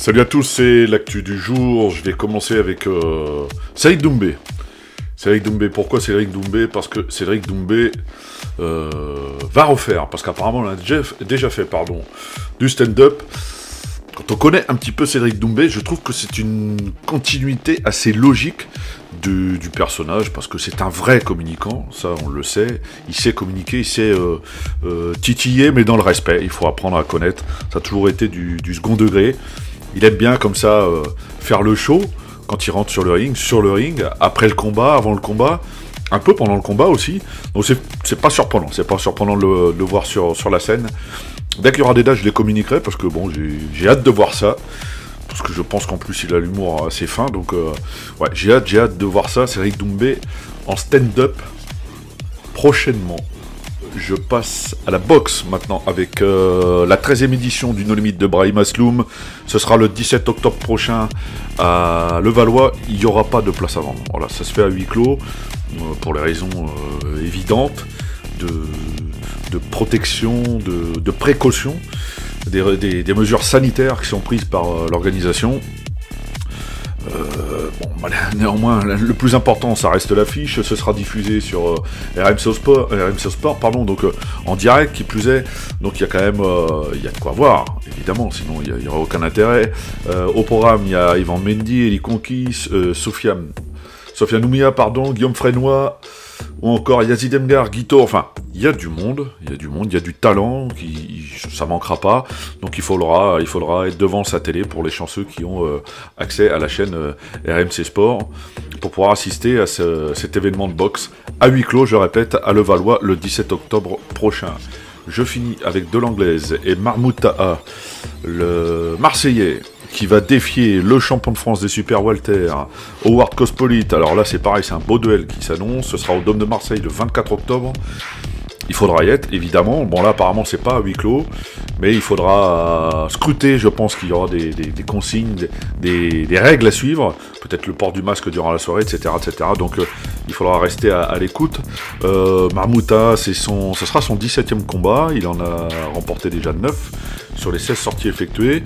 Salut à tous, c'est l'actu du jour. Je vais commencer avec Cédric Doumbé. Cédric Doumbé, pourquoi Cédric Doumbé? Parce que Cédric Doumbé va refaire, parce qu'apparemment on a déjà fait du stand-up. Quand on connaît un petit peu Cédric Doumbé, je trouve que c'est une continuité assez logique du personnage, parce que c'est un vrai communicant, ça on le sait, il sait communiquer, il sait titiller, mais dans le respect, il faut apprendre à connaître, ça a toujours été du second degré, il aime bien comme ça faire le show, quand il rentre sur le ring, après le combat, avant le combat, un peu pendant le combat aussi, donc c'est pas surprenant, de le voir sur la scène. Dès qu'il y aura des dates, je les communiquerai, parce que bon, j'ai hâte de voir ça. Parce que je pense qu'en plus, il a l'humour assez fin. Donc, ouais, j'ai hâte de voir ça. Cédric Doumbé en stand-up prochainement. Je passe à la boxe maintenant avec la 13e édition du No Limit de Brahim Asloum. Ce sera le 17 octobre prochain à Levallois. Il n'y aura pas de place à vendre. Voilà, ça se fait à huis clos pour les raisons évidentes de protection, de précaution, des mesures sanitaires qui sont prises par l'organisation. Néanmoins, le plus important, ça reste l'affiche. Ce sera diffusé sur RMC Sport, donc en direct, qui plus est. Donc il y a quand même, il y a de quoi voir, évidemment, sinon il n'y aura aucun intérêt. Au programme, il y a Yvan Mendy, Eli Konkis, Sofiane Oumia, Guillaume Frénois, ou encore Yazid Emgar, Guito, enfin, il y a du monde, il y a du talent, ça manquera pas, donc il faudra être devant sa télé pour les chanceux qui ont accès à la chaîne RMC Sport, pour pouvoir assister à cet événement de boxe à huis clos, je répète, à Levallois, le 17 octobre prochain. Je finis avec de l'anglaise et Mahmoud Taha, le Marseillais, qui va défier le champion de France des Super Welter, Howard Cospolite. Alors là, c'est pareil, c'est un beau duel qui s'annonce. Ce sera au Dôme de Marseille le 24 octobre. Il faudra y être, évidemment. Bon, là, apparemment, c'est pas à huis clos, mais il faudra scruter. Je pense qu'il y aura des consignes, des règles à suivre. Peut-être le port du masque durant la soirée, etc. Donc, il faudra rester à l'écoute. Mahmouta, ce sera son 17e combat. Il en a remporté déjà 9 sur les 16 sorties effectuées.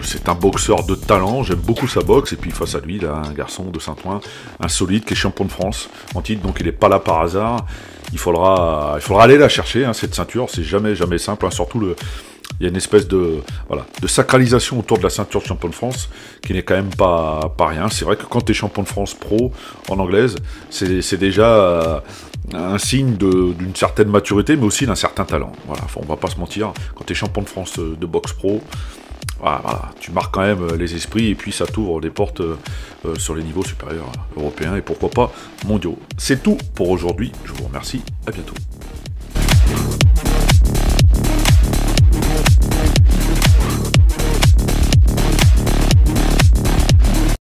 C'est un boxeur de talent, j'aime beaucoup sa boxe, et puis face à lui, il a un garçon de Saint-Ouen, insolite, qui est champion de France en titre, donc il n'est pas là par hasard. Il faudra aller la chercher, cette ceinture, c'est jamais simple, surtout il y a une espèce de sacralisation autour de la ceinture de champion de France, qui n'est quand même pas rien. C'est vrai que quand tu es champion de France pro, en anglaise, c'est déjà un signe d'une certaine maturité, mais aussi d'un certain talent. Voilà, on va pas se mentir, quand tu es champion de France de boxe pro, voilà, tu marques quand même les esprits, et puis ça t'ouvre des portes sur les niveaux supérieurs européens, et pourquoi pas mondiaux. C'est tout pour aujourd'hui, je vous remercie, à bientôt.